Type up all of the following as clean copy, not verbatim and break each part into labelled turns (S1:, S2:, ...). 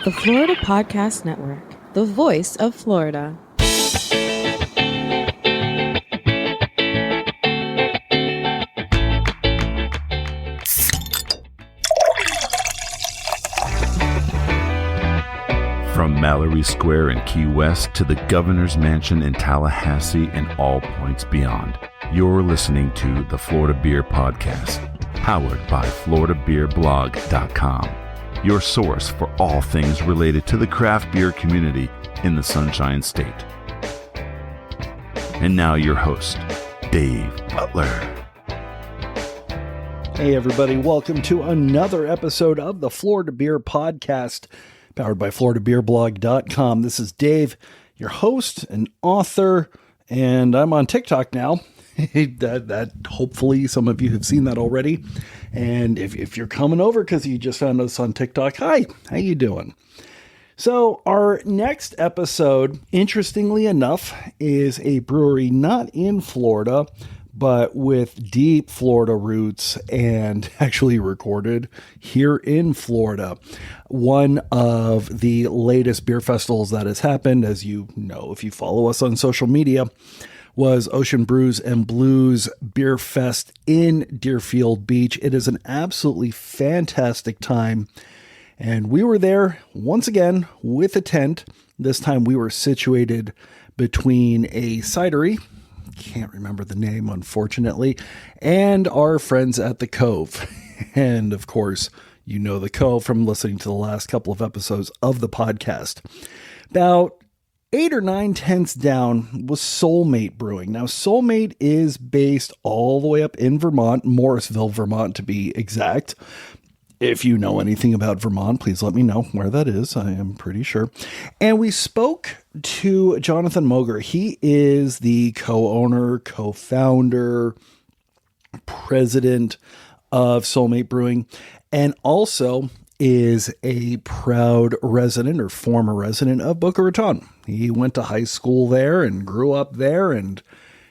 S1: The Florida Podcast Network, the voice of Florida.
S2: From Mallory Square in Key West to the Governor's Mansion in Tallahassee and all points beyond, you're listening to the Florida Beer Podcast, powered by FloridaBeerBlog.com, your source for all things related to the craft beer community in the Sunshine State. And now your host, Dave Butler.
S3: Hey everybody, welcome to another episode of the Florida Beer Podcast, powered by FloridaBeerBlog.com. This is Dave, your host and author, and I'm on TikTok now. that hopefully some of you have seen that already. And if you're coming over because you just found us on TikTok, hi, how you doing? So our next episode, interestingly enough, is a brewery not in Florida, but with deep Florida roots and actually recorded here in Florida. One of the latest beer festivals that has happened, as you know, if you follow us on social media, was Ocean Brews and Blues Beer Fest in Deerfield Beach. It is an absolutely fantastic time. And we were there once again with a tent. This time we were situated between a cidery, can't remember the name, unfortunately, and our friends at the Cove. And of course, you know the Cove from listening to the last couple of episodes of the podcast. About 8 or 9 tents down was Soulmate Brewing. Now, Soulmate is based all the way up in Vermont, Morrisville, Vermont, to be exact. If you know anything about Vermont, please let me know where that is. I am pretty sure. And we spoke to Jonathan Mogor. He is the co-owner, co-founder, president of Soulmate Brewing, and also is a proud resident or former resident of Boca Raton. He went to high school there and grew up there, and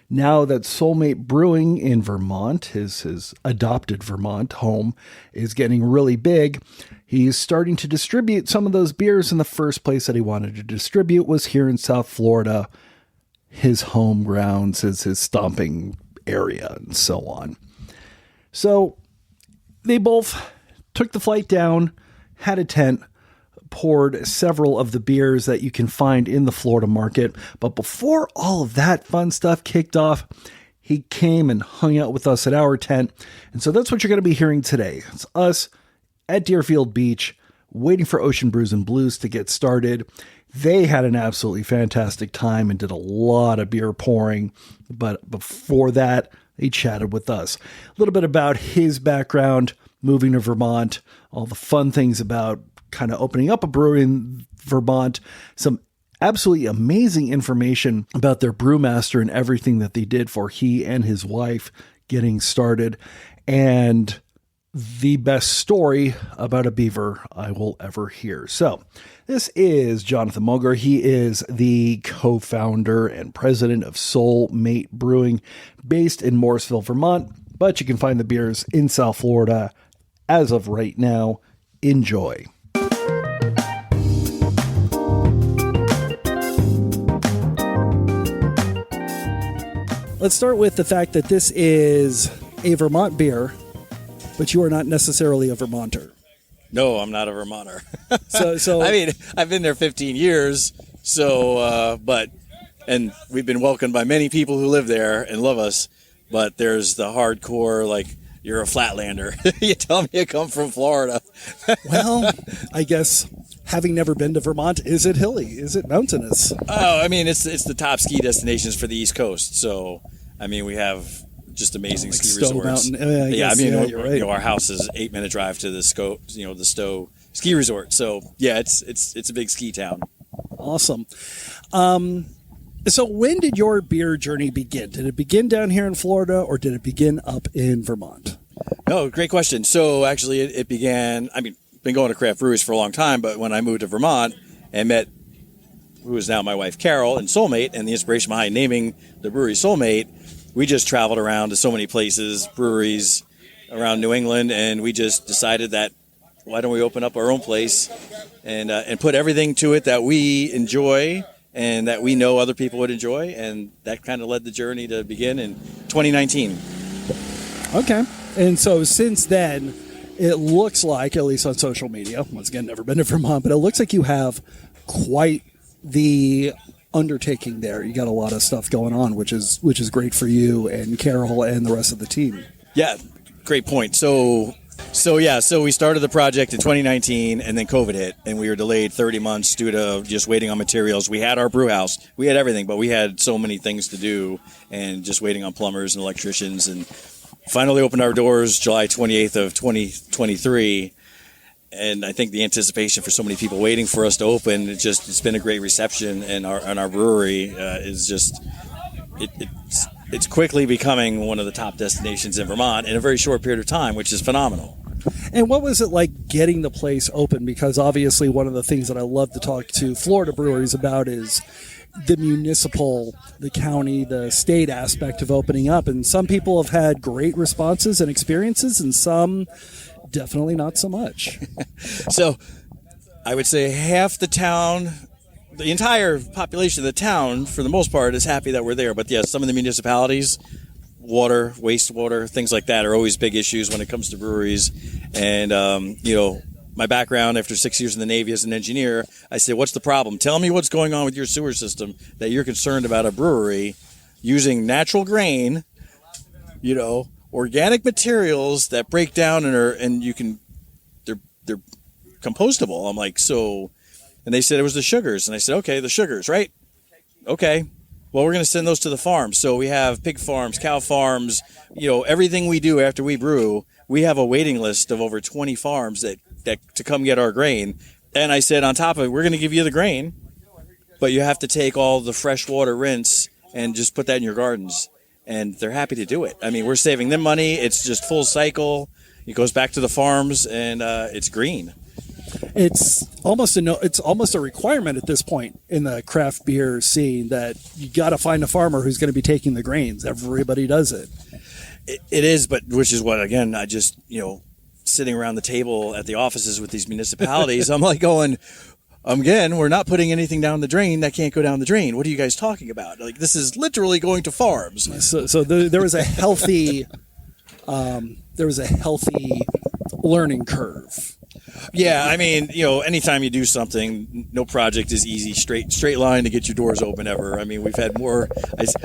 S3: now that Soulmate Brewing in Vermont, his adopted Vermont home, is getting really big, he's starting to distribute some of those beers. In the first place that he wanted to distribute was here in South Florida, his home grounds, his stomping area, and so on. So they both took the flight down, had a tent, poured several of the beers that you can find in the Florida market. But before all of that fun stuff kicked off, he came and hung out with us at our tent. And so that's what you're going to be hearing today. It's us at Deerfield Beach, waiting for Ocean Brews and Blues to get started. They had an absolutely fantastic time and did a lot of beer pouring. But before that, he chatted with us. A little bit about his background, moving to Vermont, all the fun things about kind of opening up a brewery in Vermont, some absolutely amazing information about their brewmaster and everything that they did for he and his wife getting started, and the best story about a beaver I will ever hear. So this is Jonathan Mogor. He is the co-founder and president of Soulmate Brewing, based in Morrisville, Vermont, but you can find the beers in South Florida as of right now. Enjoy. Let's start with the fact that this is a Vermont beer, but you are not necessarily a Vermonter.
S4: No, I'm not a Vermonter.
S3: So
S4: I mean, I've been there 15 years, and we've been welcomed by many people who live there and love us, but there's the hardcore, like, you're a Flatlander. You tell me you come from Florida.
S3: Well, I guess having never been to Vermont, is it hilly? Is it mountainous?
S4: Oh, I mean, it's the top ski destinations for the East Coast. So, I mean, we have just amazing ski resorts.
S3: Mountain. You're right.
S4: Our house is 8-minute drive to the Stowe ski resort. So, yeah, it's a big ski town.
S3: Awesome. So when did your beer journey begin? Did it begin down here in Florida, or did it begin up in Vermont?
S4: No, great question. So actually it began, I mean, been going to craft breweries for a long time, but when I moved to Vermont and met who is now my wife Carol and Soulmate, and the inspiration behind naming the brewery Soulmate, we just traveled around to so many places, breweries around New England, and we just decided that why don't we open up our own place and put everything to it that we enjoy and that we know other people would enjoy, and that kind of led the journey to begin in 2019.
S3: Okay. And so since then, it looks like, at least on social media, once again, never been to Vermont, but it looks like you have quite the undertaking there. You got a lot of stuff going on, which is great for you and Carol and the rest of the team.
S4: Yeah, great point. So we started the project in 2019, and then COVID hit, and we were delayed 30 months due to just waiting on materials. We had our brew house, we had everything, but we had so many things to do, and just waiting on plumbers and electricians, and finally opened our doors July 28th of 2023. And I think the anticipation for so many people waiting for us to open, it's been a great reception, and our brewery is just it's quickly becoming one of the top destinations in Vermont in a very short period of time, which is phenomenal.
S3: And what was it like getting the place open? Because obviously one of the things that I love to talk to Florida breweries about is the municipal, the county, the state aspect of opening up. And some people have had great responses and experiences, and some definitely not so much.
S4: So I would say half the town, the entire population of the town, for the most part, is happy that we're there. But yes, some of the municipalities, water, wastewater, things like that are always big issues when it comes to breweries. And, my background after 6 years in the Navy as an engineer, I say, what's the problem? Tell me what's going on with your sewer system that you're concerned about a brewery using natural grain, organic materials that break down they're compostable. I'm like, so, and they said it was the sugars. And I said, okay, the sugars, right? Okay. Well, we're going to send those to the farm. So we have pig farms, cow farms, everything we do after we brew, we have a waiting list of over 20 farms that to come get our grain. And I said, on top of it, we're going to give you the grain, but you have to take all the fresh water rinse and just put that in your gardens. And they're happy to do it. I mean, we're saving them money. It's just full cycle. It goes back to the farms, and it's green.
S3: It's almost a requirement at this point in the craft beer scene that you got to find a farmer who's going to be taking the grains. Everybody does it.
S4: It is, but which is what, again, I just, sitting around the table at the offices with these municipalities, I'm like going, again, we're not putting anything down the drain that can't go down the drain. What are you guys talking about? Like, this is literally going to farms.
S3: So there was a healthy, learning curve.
S4: Yeah, I mean, anytime you do something, no project is easy, straight line to get your doors open ever. I mean, we've had more.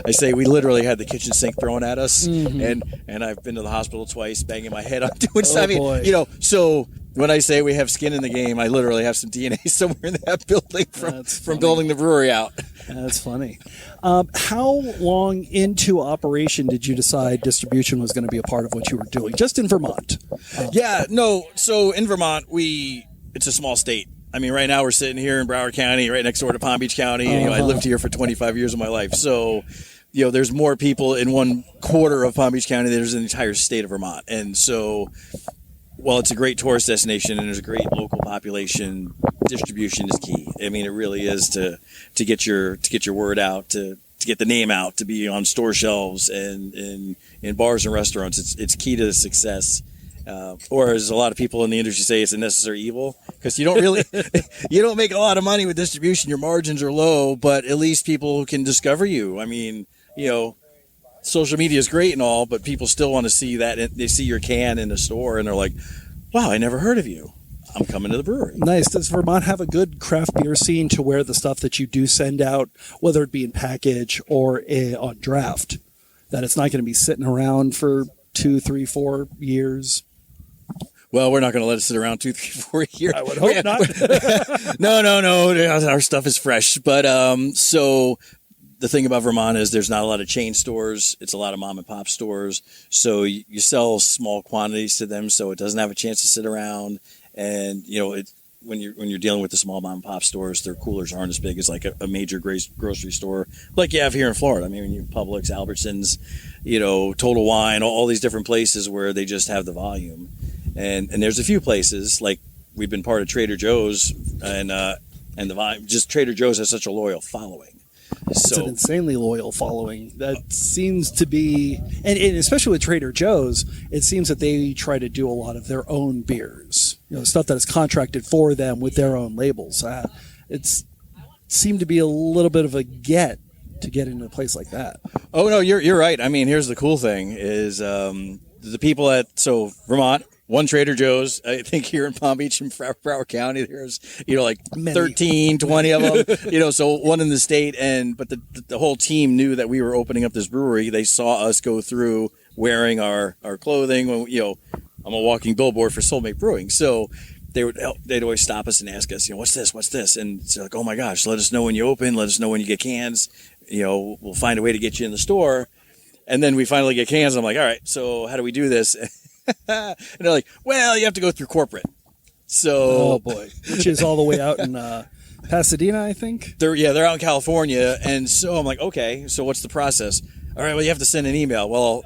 S4: I say we literally had the kitchen sink thrown at us, and I've been to the hospital twice, banging my head on doing stuff. I mean,
S3: boy.
S4: So when I say we have skin in the game, I literally have some DNA somewhere in that building from building the brewery out.
S3: That's funny. How long into operation did you decide distribution was going to be a part of what you were doing, just in Vermont?
S4: So in Vermont, it's a small state. I mean, right now we're sitting here in Broward County, right next door to Palm Beach County. I lived here for 25 years of my life. So, there's more people in 1/4 of Palm Beach County than there's in the entire state of Vermont. And so, while it's a great tourist destination and there's a great local population, distribution is key. I mean, it really is to get your word out, to get the name out, to be on store shelves and in bars and restaurants. It's key to the success. Or as a lot of people in the industry say, it's a necessary evil, because you don't make a lot of money with distribution. Your margins are low, but at least people can discover you. I mean, social media is great and all, but people still want to see that. They see your can in the store and they're like, wow, I never heard of you. I'm coming to the brewery.
S3: Nice. Does Vermont have a good craft beer scene to where the stuff that you do send out, whether it be in package or on draft, that it's not going to be sitting around for 2, 3, 4 years?
S4: Well, we're not going to let it sit around 2, 3, 4 years.
S3: I would hope not.
S4: No. Our stuff is fresh. But so the thing about Vermont is there's not a lot of chain stores. It's a lot of mom and pop stores. So you sell small quantities to them, so it doesn't have a chance to sit around. And when you're dealing with the small mom and pop stores, their coolers aren't as big as like a major grocery store like you have here in Florida. I mean, when you Publix, Albertsons, Total Wine, all these different places where they just have the volume. And there's a few places, like we've been part of Trader Joe's, and the volume. Just Trader Joe's has such a loyal following.
S3: It's an insanely loyal following. That seems to be, and especially with Trader Joe's, it seems that they try to do a lot of their own beers. stuff that is contracted for them with their own labels. It's seemed to be a little bit of a get to get into a place like that.
S4: Oh no, you're right. I mean, here's the cool thing is the people at Vermont. One Trader Joe's, I think here in Palm Beach and Broward County, there's, like
S3: Many.
S4: 13, 20 of them, so one in the state. But the whole team knew that we were opening up this brewery. They saw us go through wearing our clothing. I'm a walking billboard for Soulmate Brewing. So they'd always stop us and ask us, what's this? And it's like, oh my gosh, let us know when you open. Let us know when you get cans. We'll find a way to get you in the store. And then we finally get cans. And I'm like, all right, so how do we do this? And they're like, well, you have to go through corporate. So,
S3: oh boy, which is all the way out in Pasadena, I think.
S4: They're out in California, and so I'm like, okay, so what's the process? All right, well, you have to send an email. Well,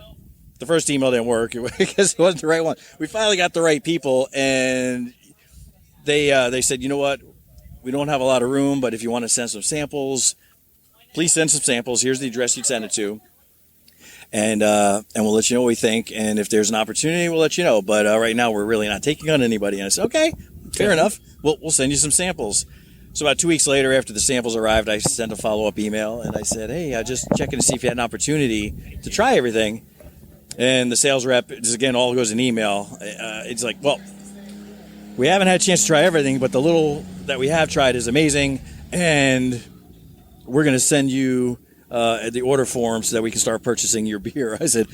S4: the first email didn't work because it wasn't the right one. We finally got the right people, and they said, you know what, we don't have a lot of room, but if you want to send some samples, please send some samples. Here's the address you'd send it to. And we'll let you know what we think. And if there's an opportunity, we'll let you know. But right now, we're really not taking on anybody. And I said, okay, fair enough. We'll send you some samples. So about 2 weeks later, after the samples arrived, I sent a follow-up email. And I said, hey, just checking to see if you had an opportunity to try everything. And the sales rep, just again, all goes in email. It's like, well, we haven't had a chance to try everything, but the little that we have tried is amazing. And we're going to send you the order form so that we can start purchasing your beer. I said,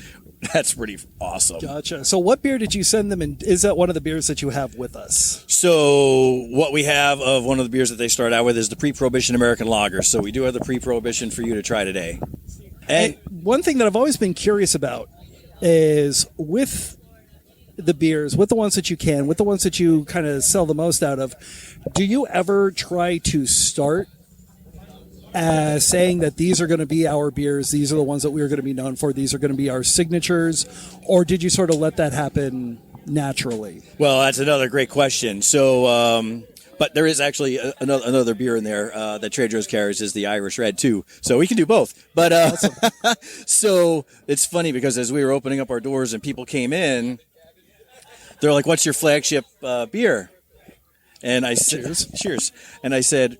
S4: that's pretty awesome.
S3: Gotcha. So what beer did you send them, and is that one of the beers that you have with us?
S4: So what we have of one of the beers that they start out with is the pre-Prohibition American Lager. So we do have the pre-Prohibition for you to try today. And
S3: one thing that I've always been curious about is with the beers, with the ones that you can, with the ones that you kind of sell the most out of, do you ever try to start saying that these are going to be our beers, these are the ones that we're going to be known for, these are going to be our signatures, or did you sort of let that happen naturally?
S4: Well, that's another great question. So, but there is actually another beer in there that Trader Joe's carries is the Irish Red too. So we can do both. But awesome. So it's funny because as we were opening up our doors and people came in, they're like, "What's your flagship beer?" And I said, "Cheers." And I said,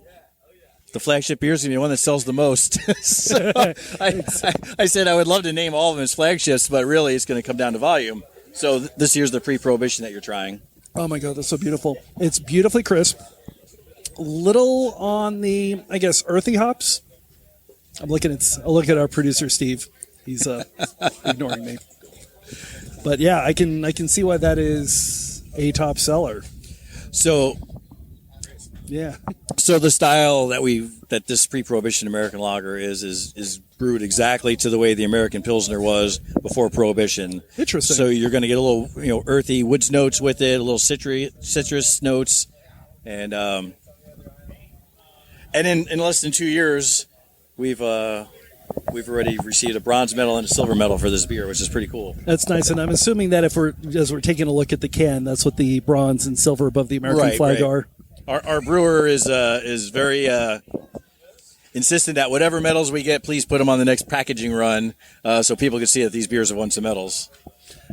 S4: the flagship beer is going to be the one that sells the most. So I said I would love to name all of them as flagships, but really it's going to come down to volume. So this here's the pre-Prohibition that you're trying.
S3: Oh my God, that's so beautiful. It's beautifully crisp. Little on the, I guess, earthy hops. I'll look at our producer, Steve. He's ignoring me. But yeah, I can see why that is a top seller.
S4: So
S3: yeah.
S4: So the style that this pre-Prohibition American Lager is brewed exactly to the way the American Pilsner was before Prohibition.
S3: Interesting.
S4: So you're going to get a little earthy woods notes with it, a little citrus notes, and in less than 2 years, we've already received a bronze medal and a silver medal for this beer, which is pretty cool.
S3: That's nice, and I'm assuming that as we're taking a look at the can, that's what the bronze and silver above the American flag are.
S4: Our brewer is very insistent that whatever medals we get, please put them on the next packaging run so people can see that these beers have won some medals.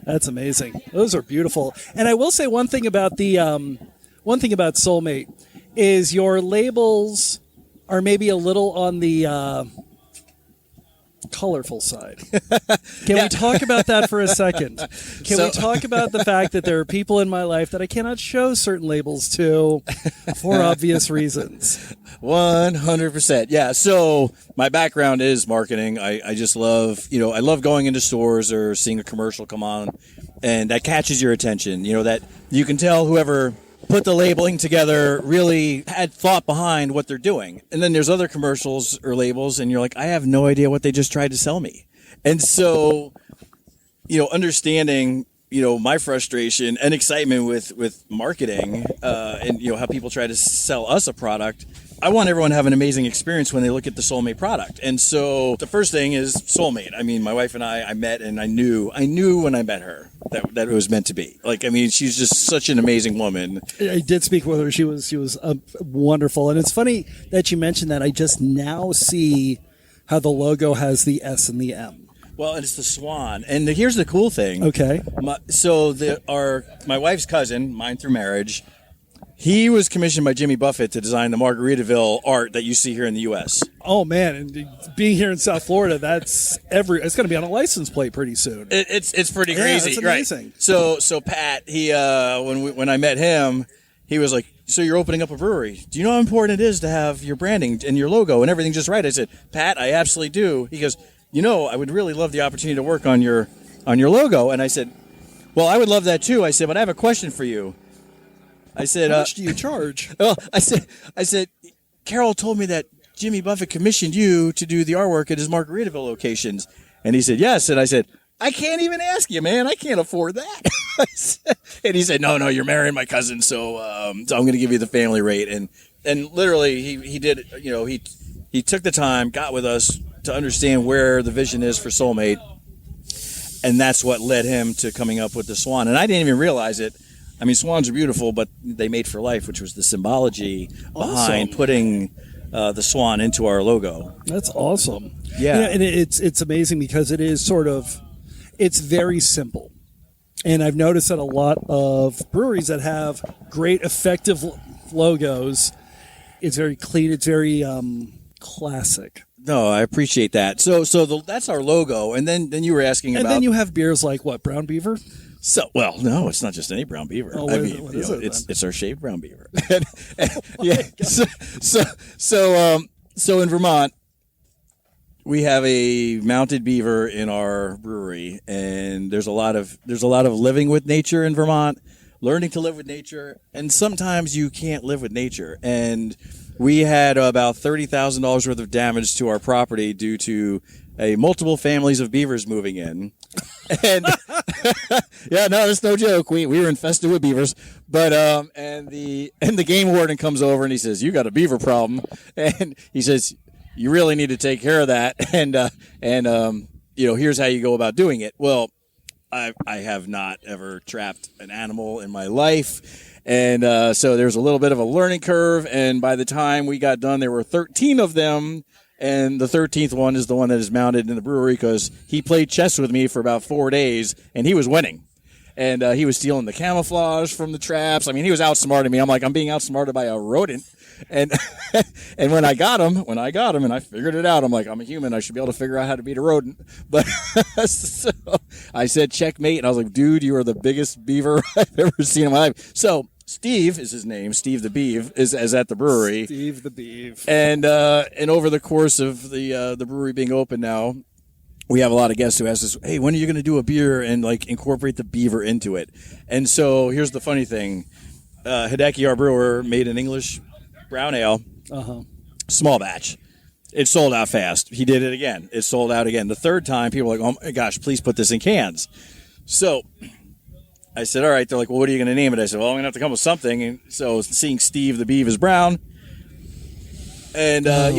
S3: That's amazing. Those are beautiful. And I will say one thing about Soulmate is your labels are maybe a little on the colorful side. Can we talk about that for a second? Can we talk about the fact that there are people in my life that I cannot show certain labels to for obvious reasons?
S4: 100%. Yeah. So my background is marketing. I just love, I love going into stores or seeing a commercial come on and that catches your attention, that you can tell whoever put the labeling together really had thought behind what they're doing. And then there's other commercials or labels and you're like, I have no idea what they just tried to sell me. And so, understanding, my frustration and excitement with marketing and, how people try to sell us a product, I want everyone to have an amazing experience when they look at the Soulmate product. And so the first thing is Soulmate. I mean, my wife and I met and I knew when I met her that it was meant to be. She's just such an amazing woman. I
S3: did speak with her. She was wonderful. And it's funny that you mentioned that. I just now see how the logo has the S and the M.
S4: Well, and it's the Swan. And here's the cool thing.
S3: Okay.
S4: My wife's cousin, mine through marriage, he was commissioned by Jimmy Buffett to design the Margaritaville art that you see here in the U.S.
S3: Oh man, and being here in South Florida, it's going to be on a license plate pretty soon.
S4: It's pretty crazy.
S3: It's amazing.
S4: Right. So Pat, he when I met him, he was like, "So you're opening up a brewery? Do you know how important it is to have your branding and your logo and everything just right?" I said, "Pat, I absolutely do." He goes, I would really love the opportunity to work on your logo. And I said, "Well, I would love that too." I said, "But I have a question for you." I said,
S3: "How much do you charge?"
S4: Well, I said, Carol told me that Jimmy Buffett commissioned you to do the artwork at his Margaritaville locations. And he said, "Yes." And I said, "I can't even ask you, man. I can't afford that." And he said, No, you're marrying my cousin, so I'm going to give you the family rate. And literally, he did, he took the time, got with us to understand where the vision is for Soulmate. And that's what led him to coming up with the Swan. And I didn't even realize it. I mean, swans are beautiful, but they mate for life, which was the symbology behind putting the swan into our logo.
S3: That's awesome.
S4: Yeah.
S3: And it's amazing because it is it's very simple. And I've noticed that a lot of breweries that have great, effective logos, it's very clean, it's very classic.
S4: No, I appreciate that. So that's our logo. And then you were asking about...
S3: And then you have beers like what, Brown Beaver?
S4: So, well, no, it's not just any brown beaver.
S3: Oh, what is it?
S4: It's our shaved brown beaver. Yeah. So in Vermont, we have a mounted beaver in our brewery, and there's a lot of living with nature in Vermont, learning to live with nature, and sometimes you can't live with nature. And we had about $30,000 worth of damage to our property due to multiple families of beavers moving in. And yeah, no, that's no joke. We were infested with beavers, but and the game warden comes over and he says, "You got a beaver problem," and he says, "You really need to take care of that." And here's how you go about doing it. Well, I have not ever trapped an animal in my life, and so there's a little bit of a learning curve. And by the time we got done, there were 13 of them. And the 13th one is the one that is mounted in the brewery because he played chess with me for about 4 days, and he was winning. And he was stealing the camouflage from the traps. I mean, he was outsmarting me. I'm like, I'm being outsmarted by a rodent. And and when I got him, and I figured it out, I'm like, I'm a human. I should be able to figure out how to beat a rodent. But so I said checkmate, and I was like, dude, you are the biggest beaver I've ever seen in my life. So Steve is his name. Steve the Beeve is at the brewery.
S3: Steve the Beeve.
S4: And over the course of the brewery being open now, we have a lot of guests who ask us, "Hey, when are you going to do a beer and like incorporate the beaver into it?" And so here's the funny thing: Hideki, our brewer, made an English brown ale, small batch. It sold out fast. He did it again. It sold out again. The third time, people were like, "Oh my gosh, please put this in cans." So I said, all right. They're like, well, what are you going to name it? I said, well, I'm going to have to come with something. And so seeing Steve the Beeve is brown. And, I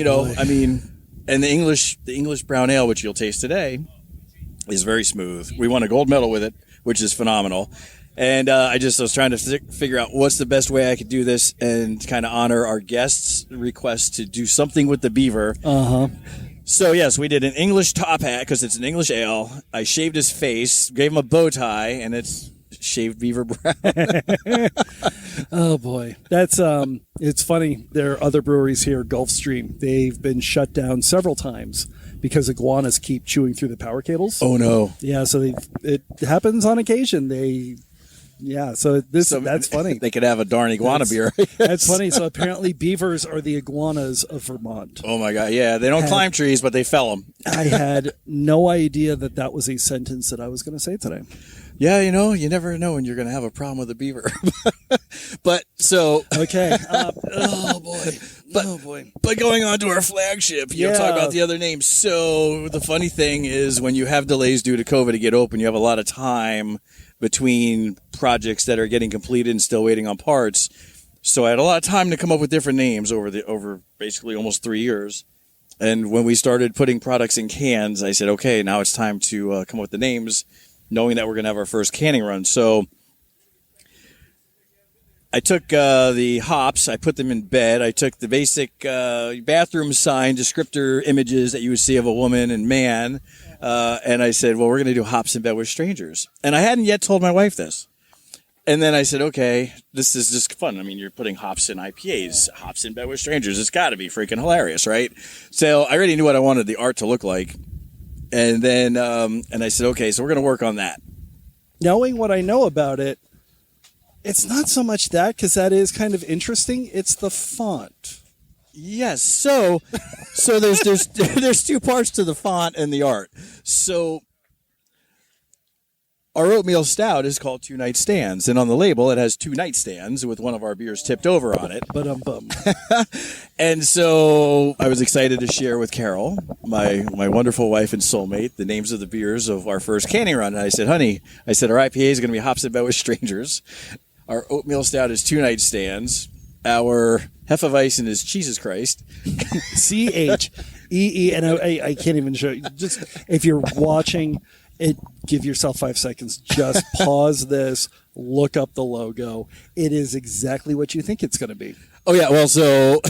S4: mean, and the English brown ale, which you'll taste today, is very smooth. We won a gold medal with it, which is phenomenal. And I was trying to figure out what's the best way I could do this and kind of honor our guests' request to do something with the beaver. So, yes, we did an English top hat because it's an English ale. I shaved his face, gave him a bow tie, and it's shaved beaver brown.
S3: Oh boy, that's it's funny. There are other breweries here, Gulfstream. They've been shut down several times because iguanas keep chewing through the power cables.
S4: Oh no!
S3: Yeah, so it happens on occasion. That's funny.
S4: They could have a darn iguana beer.
S3: That's funny. So apparently, beavers are the iguanas of Vermont.
S4: Oh my god! Yeah, they don't climb trees, but they fell them.
S3: I had no idea that was a sentence that I was going to say today.
S4: Yeah, you never know when you're going to have a problem with a beaver. But so
S3: okay.
S4: Oh boy. But going on to our flagship, talk about the other names. So the funny thing is, when you have delays due to COVID to get open, you have a lot of time between projects that are getting completed and still waiting on parts. So I had a lot of time to come up with different names over basically almost 3 years. And when we started putting products in cans, I said, okay, now it's time to come up with the names, knowing that we're going to have our first canning run. So I took the hops, I put them in bed. I took the basic bathroom sign descriptor images that you would see of a woman and man. And I said, well, we're going to do Hops in Bed with Strangers. And I hadn't yet told my wife this. And then I said, okay, this is just fun. I mean, you're putting hops in IPAs, Hops in Bed with Strangers. It's got to be freaking hilarious, right? So I already knew what I wanted the art to look like. And then and I said, okay, so we're going to work on that.
S3: Knowing what I know about it, it's not so much that, because that is kind of interesting. It's the font.
S4: Yes. So there's two parts to the font and the art. So our oatmeal stout is called Two Nightstands, and on the label it has two nightstands with one of our beers tipped over on it. And so I was excited to share with Carol, my wonderful wife and soulmate, the names of the beers of our first canning run. And I said, honey, our IPA is going to be Hops in Bed with Strangers. Our oatmeal stout is Two Nightstands. Our Hefeweizen is Jesus Christ. CHEE. And I can't even show you. Just if you're watching it, give yourself 5 seconds. Just pause this. Look up the logo. It is exactly what you think it's going to be. Oh yeah, well, so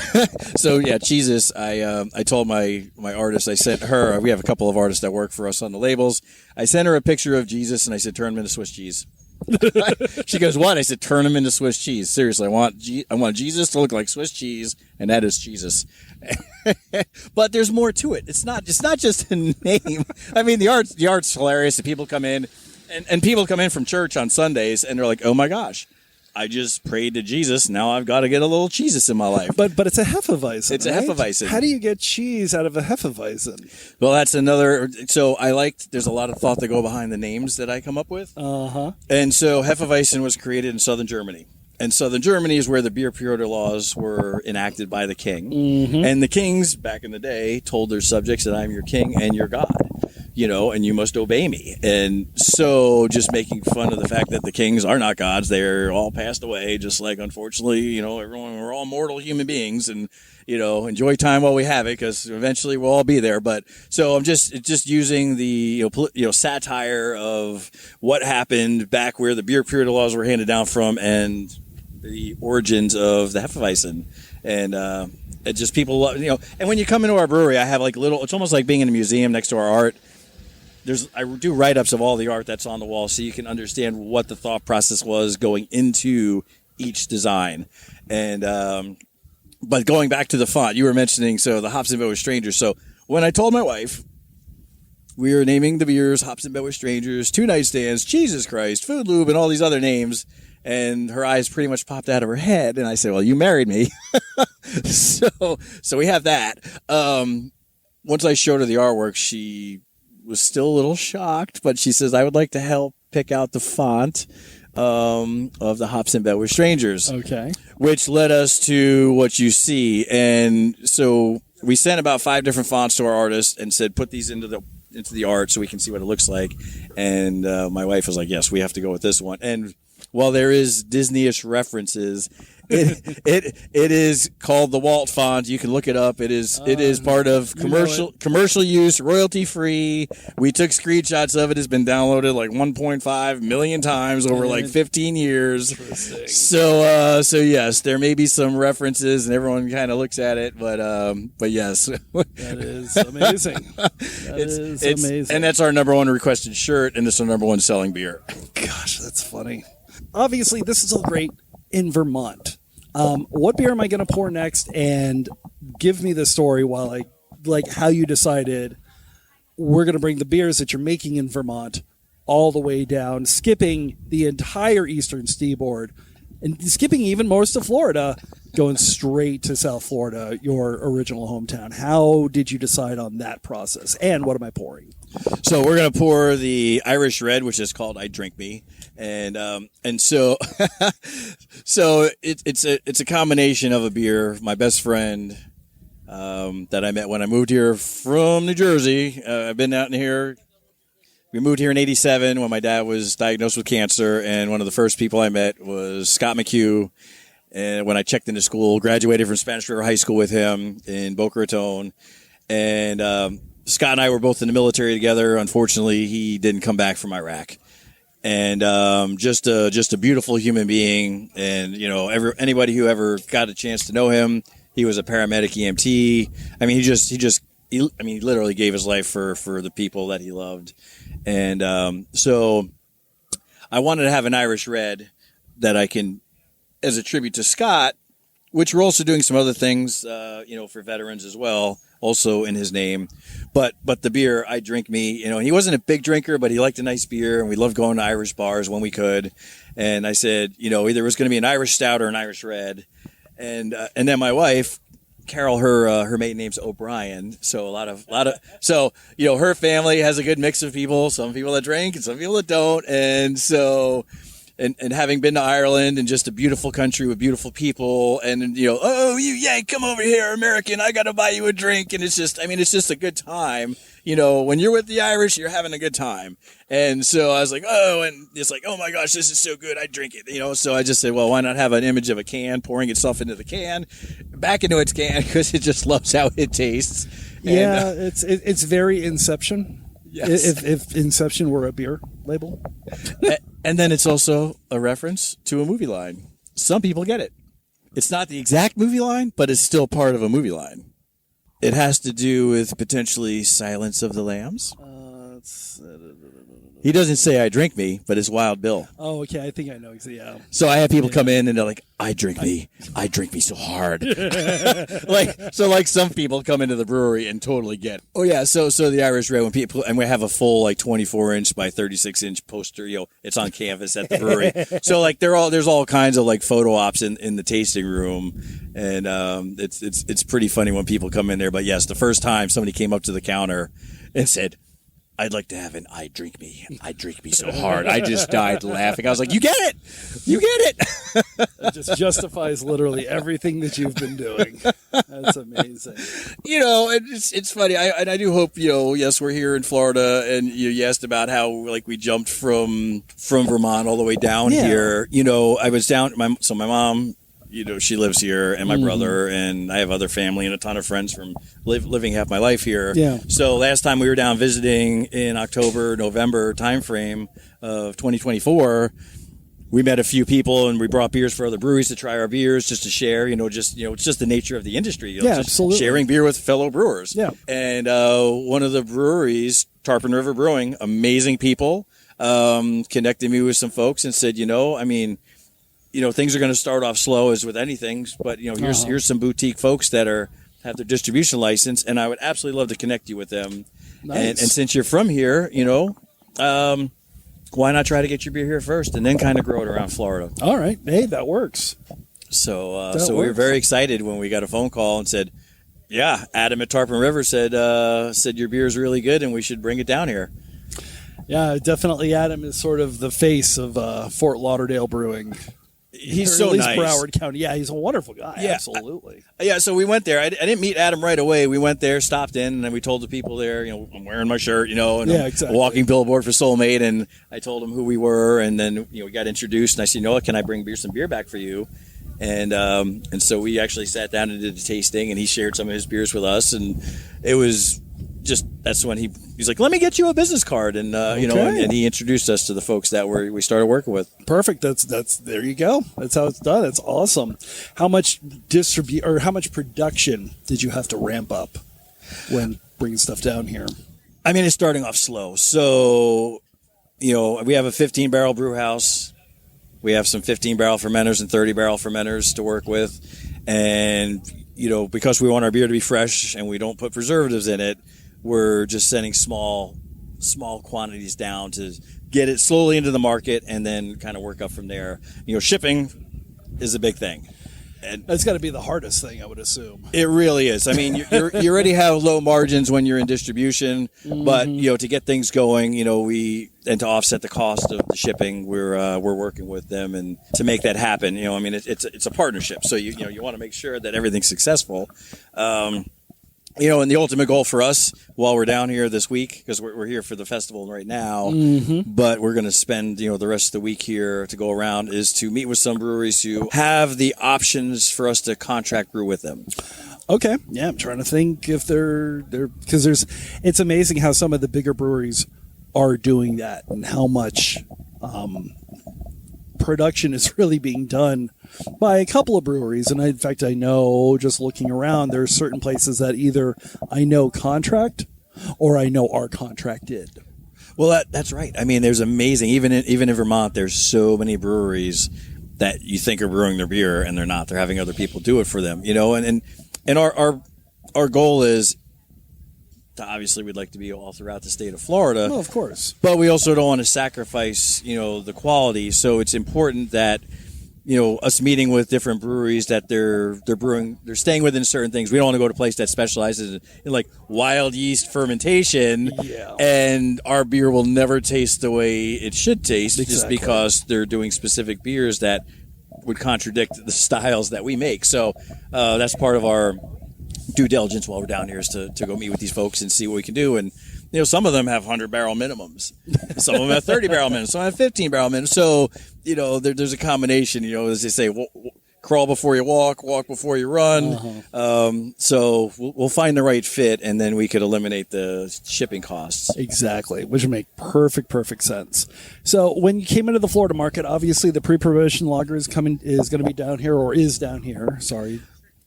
S4: yeah, Jesus. I told my artist. I sent her. We have a couple of artists that work for us on the labels. I sent her a picture of Jesus, and I said, "Turn him into Swiss cheese." She goes, "What?" I said, "Turn him into Swiss cheese." Seriously, I want Jesus to look like Swiss cheese, and that is Jesus. But there's more to it. It's not just a name. I mean, the art's hilarious. The people come in, and people come in from church on Sundays, and they're like, "Oh my gosh, I just prayed to Jesus. Now I've got to get a little Jesus in my life." But it's a Hefeweizen. It's right? A Hefeweizen. How do you get cheese out of a Hefeweizen? Well, that's another. So there's a lot of thought that go behind the names that I come up with. And so Hefeweizen was created in southern Germany. And southern Germany is where the beer purity laws were enacted by the king. Mm-hmm. And the kings back in the day told their subjects that I'm your king and your God. And you must obey me. And so just making fun of the fact that the kings are not gods. They're all passed away, just like, unfortunately, we're all mortal human beings, and, enjoy time while we have it, because eventually we'll all be there. But so I'm just using the, satire of what happened back where the beer purity laws were handed down from, and the origins of the Hefeweizen. And, it just people love, and when you come into our brewery, I have it's almost like being in a museum next to our art. I do write-ups of all the art that's on the wall, so you can understand what the thought process was going into each design. And but going back to the font, you were mentioning, so the Hops in Bed with Strangers. So when I told my wife we were naming the beers Hops in Bed with Strangers, Two Nightstands, Jesus Christ, Food Lube, and all these other names, and her eyes pretty much popped out of her head, and I said, well, you married me. So we have that. Once I showed her the artwork, she was still a little shocked, but she says, I would like to help pick out the font of the Hops in Bed with Strangers. Okay. Which led us to what you see. And so we sent about 5 different fonts to our artist and said, put these into the art so we can see what it looks like. And my wife was like, yes, we have to go with this one. And while there is Disney-ish references, it is called the Walt font. You can look it up. It is part of commercial use, royalty free. We took screenshots of it. It's been downloaded like 1.5 million times over like 15 years. So yes, there may be some references, and everyone kind of looks at it, but yes, that is amazing. It's amazing, and that's our number one requested shirt, and it's our number one selling beer. Gosh, that's funny. Obviously, this is all great in Vermont. What beer am I going to pour next? And give me the story while how you decided we're going to bring the beers that you're making in Vermont all the way down, skipping the entire eastern seaboard and skipping even most of Florida, going straight to South Florida, your original hometown. How did you decide on that process? And what am I pouring? So we're going to pour the Irish Red, which is called I Drink Me. And so it's a combination of a beer. My best friend, that I met when I moved here from New Jersey. I've been out in here. We moved here in 87 when my dad was diagnosed with cancer. And one of the first people I met was Scott McHugh. And when I checked into school, graduated from Spanish River High School with him in Boca Raton. And, Scott and I were both in the military together. Unfortunately, he didn't come back from Iraq. And just a beautiful human being. And, anybody who ever got a chance to know him, he was a paramedic EMT. I mean, he literally gave his life for the people that he loved. And so I wanted to have an Irish red that I can, as a tribute to Scott, which we're also doing some other things, for veterans as well, also in his name. But the beer, I Drink Me, he wasn't a big drinker, but he liked a nice beer, and we loved going to Irish bars when we could. And I said, either it was going to be an Irish stout or an Irish red. And then my wife, Carol, her maiden name's O'Brien, so her family has a good mix of people. Some people that drink and some people that don't, and so. And having been to Ireland and just a beautiful country with beautiful people, and oh, you Yank, come over here, American, I got to buy you a drink, and it's just a good time. When you're with the Irish, you're having a good time. And so I was like, oh, and it's like, oh my gosh, this is so good, I drink it. So I just said, well, why not have an image of a can pouring itself into the can, back into its can, because it just loves how it tastes.
S3: Yeah, it's very Inception.
S4: Yes.
S3: If Inception were a beer label.
S4: And then it's also a reference to a movie line. Some people get it. It's not the exact movie line, but it's still part of a movie line. It has to do with potentially Silence of the Lambs. He doesn't say I Drink Me, but it's Wild Bill.
S3: Oh, okay. I think I know. Yeah.
S4: So I have people come in and they're like, I drink me so hard. like some people come into the brewery and totally get it. Oh yeah. So the Irish Red, when people, and we have a full 24-inch by 36-inch poster, it's on canvas at the brewery. So there's all kinds of photo ops in the tasting room. And it's pretty funny when people come in there. But yes, the first time somebody came up to the counter and said, I'd like to have an I Drink Me so hard. I just died laughing. I was like, you get it.
S3: It just justifies literally everything that you've been doing. That's amazing.
S4: It's funny. I do hope, yes, we're here in Florida, and you asked about how we jumped from Vermont all the way down here. I was down, my mom, she lives here, and my brother, and I have other family and a ton of friends from living half my life here.
S3: Yeah.
S4: So last time we were down visiting in October, November timeframe of 2024, we met a few people and we brought beers for other breweries to try our beers, just to share. It's just the nature of the industry.
S3: Just absolutely.
S4: Sharing beer with fellow brewers.
S3: Yeah.
S4: And one of the breweries, Tarpon River Brewing, amazing people, connected me with some folks and said, things are going to start off slow as with anything, but here's some boutique folks that have their distribution license, and I would absolutely love to connect you with them.
S3: Nice.
S4: And since you're from here, why not try to get your beer here first, and then kind of grow it around Florida?
S3: All right, hey, that works.
S4: So we were very excited when we got a phone call and said, yeah, Adam at Tarpon River said your beer is really good and we should bring it down here.
S3: Yeah, definitely. Adam is sort of the face of Fort Lauderdale brewing.
S4: He's so nice.
S3: Broward County. Yeah, he's a wonderful guy.
S4: Yeah,
S3: absolutely.
S4: So we went there. I didn't meet Adam right away. We went there, stopped in, and then we told the people there, I'm wearing my shirt, and
S3: exactly.
S4: a walking billboard for Soulmate, and I told them who we were, and then we got introduced, and I said, what, can I bring some beer back for you? And so we actually sat down and did the tasting, and he shared some of his beers with us, and it was just, that's when he's like, let me get you a business card, and and he introduced us to the folks that we started working with.
S3: Perfect. That's there you go. That's how it's done. That's awesome. How much how much production did you have to ramp up when bringing stuff down here?
S4: It's starting off slow. So, we have a 15-barrel brew house. We have some 15-barrel fermenters and 30-barrel fermenters to work with, and because we want our beer to be fresh and we don't put preservatives in it, we're just sending small quantities down to get it slowly into the market and then kind of work up from there. Shipping is a big thing. And
S3: that's got to be the hardest thing, I would assume.
S4: It really is. You already have low margins when you're in distribution, but to get things going, and to offset the cost of the shipping, we're working with them and to make that happen. It's a partnership, so you want to make sure that everything's successful. And the ultimate goal for us while we're down here this week, because we're here for the festival right now, but we're going to spend, the rest of the week here to go around, is to meet with some breweries who have the options for us to contract brew with them.
S3: Okay. Yeah. I'm trying to think if they're because it's amazing how some of the bigger breweries are doing that and how much, production is really being done by a couple of breweries. And in fact, I know just looking around, there's certain places that either I know contract or I know are contracted.
S4: Well, that's right. I mean, there's amazing. Even in Vermont, there's so many breweries that you think are brewing their beer, and they're not. They're having other people do it for them. And our goal is to, obviously, we'd like to be all throughout the state of Florida.
S3: Well, of course.
S4: But we also don't want to sacrifice, the quality. So it's important that, us meeting with different breweries that they're staying within certain things. We don't want to go to a place that specializes in like wild yeast fermentation, and our beer will never taste the way it should taste just because they're doing specific beers that would contradict the styles that we make. So that's part of our due diligence while we're down here is to go meet with these folks and see what we can do. And some of them have 100-barrel minimums. Some of them have 30-barrel minimums. Some have 15-barrel minimums. So, there's a combination, as they say, crawl before you walk before you run. So we'll find the right fit, and then we could eliminate the shipping costs.
S3: Exactly, which would make perfect sense. So when you came into the Florida market, obviously the pre-prohibition lager is going to be down here, or is down here. Sorry.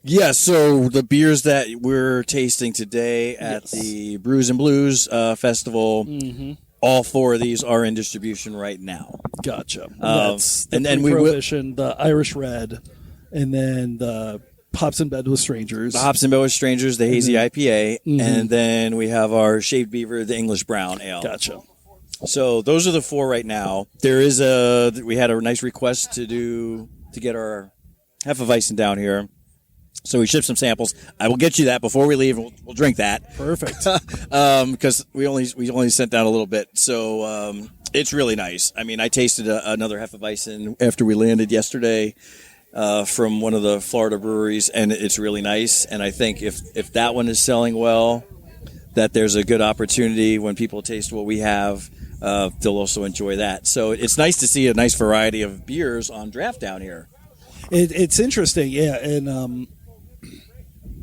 S4: Yeah, so the beers that we're tasting today at the Brews and Blues Festival, all 4 of these are in distribution right now.
S3: Gotcha. That's the Prohibition, the Irish Red, and then the Hops in Bed with Strangers.
S4: The Hops in Bed with Strangers, the Hazy IPA, and then we have our Shaved Beaver, the English Brown Ale.
S3: Gotcha.
S4: So those are the 4 right now. We had a nice request to get our Hefeweizen down here. So we shipped some samples. I will get you that before we leave. We'll drink that.
S3: Perfect.
S4: Because we only sent down a little bit. So it's really nice. I mean, I tasted another Hefeweizen after we landed yesterday from one of the Florida breweries, and it's really nice. And I think if that one is selling well, that there's a good opportunity when people taste what we have, they'll also enjoy that. So it's nice to see a nice variety of beers on draft down here.
S3: It's interesting, yeah. And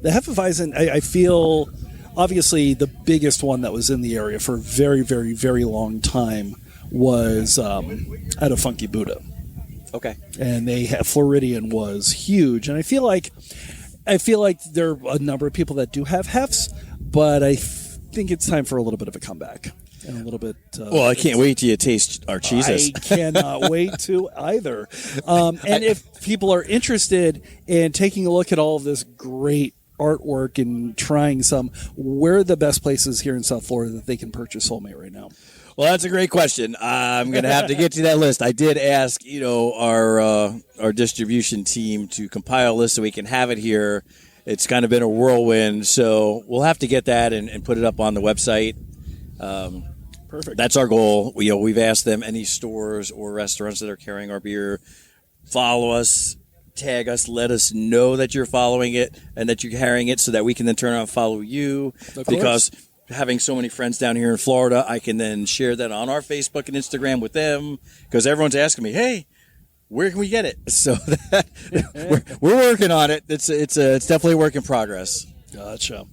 S3: the Hefeweizen, I feel, obviously the biggest one that was in the area for a very, very, very long time was out of Funky Buddha.
S4: Okay.
S3: And Floridian was huge. And I feel like there are a number of people that do have Hefs, but I think it's time for a little bit of a comeback. And a little bit.
S4: Well, I can't wait till you taste our cheeses.
S3: I cannot wait to either. And if people are interested in taking a look at all of this great artwork and trying some, where are the best places here in South Florida that they can purchase Soulmate right now?
S4: Well, that's a great question. I'm going to have to get to that list. I did ask, our distribution team to compile a list so we can have it here. It's kind of been a whirlwind, so we'll have to get that and put it up on the website.
S3: Perfect.
S4: That's our goal. We've asked them, any stores or restaurants that are carrying our beer, follow us, tag us, let us know that you're following it and that you're carrying it so that we can then turn around and follow you. Because having so many friends down here in Florida, I can then share that on our Facebook and Instagram with them, because everyone's asking me, hey, where can we get it? So we're working on it. It's definitely a work in progress.
S3: Gotcha.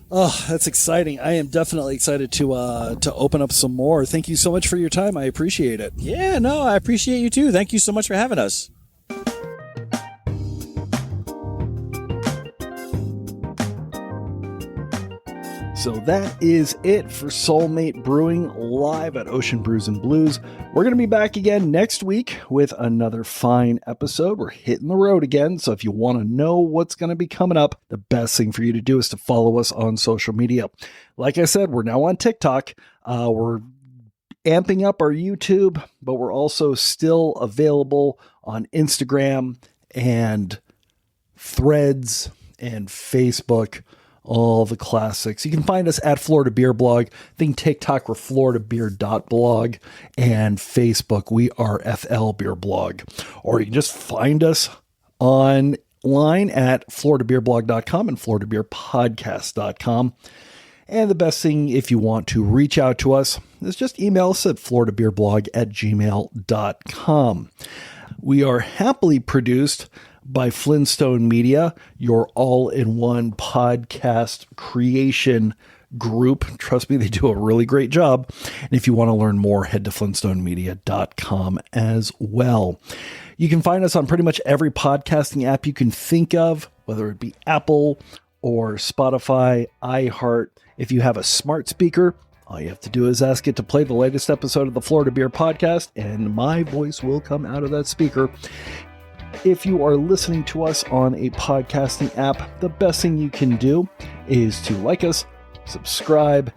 S3: Oh, that's exciting. I am definitely excited to open up some more. Thank you so much for your time. I appreciate it.
S4: Yeah, no, I appreciate you too. Thank you so much for having us.
S3: So that is it for Soulmate Brewing live at Ocean Brews and Blues. We're going to be back again next week with another fine episode. We're hitting the road again, so if you want to know what's going to be coming up, the best thing for you to do is to follow us on social media. Like I said, we're now on TikTok. We're amping up our YouTube, but we're also still available on Instagram and Threads and Facebook. All the classics. You can find us at Florida Beer Blog. I think TikTok, we're floridabeer.blog, and Facebook, we are FL Beer Blog. Or you can just find us online at floridabeerblog.com and floridabeerpodcast.com. And the best thing, if you want to reach out to us, is just email us at floridabeerblog@gmail.com. We are happily produced by Flintstone Media, your all-in-one podcast creation group. Trust me, they do a really great job. And if you want to learn more, head to flintstonemedia.com as well. You can find us on pretty much every podcasting app you can think of, whether it be Apple or Spotify, iHeart. If you have a smart speaker, all you have to do is ask it to play the latest episode of the Florida Beer Podcast, and my voice will come out of that speaker. If you are listening to us on a podcasting app, the best thing you can do is to like us, subscribe,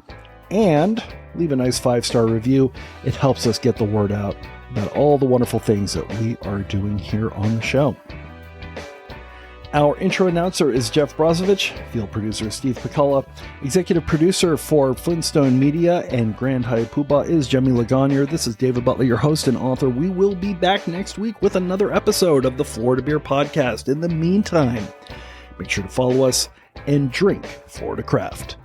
S3: and leave a nice 5-star review. It helps us get the word out about all the wonderful things that we are doing here on the show. Our intro announcer is Jeff Brozovich, field producer Steve Pekala, executive producer for Flintstone Media and Grand Hyatt Poobah is Jemmy Legagneur. This is David Butler, your host and author. We will be back next week with another episode of the Florida Beer Podcast. In the meantime, make sure to follow us and drink Florida Craft.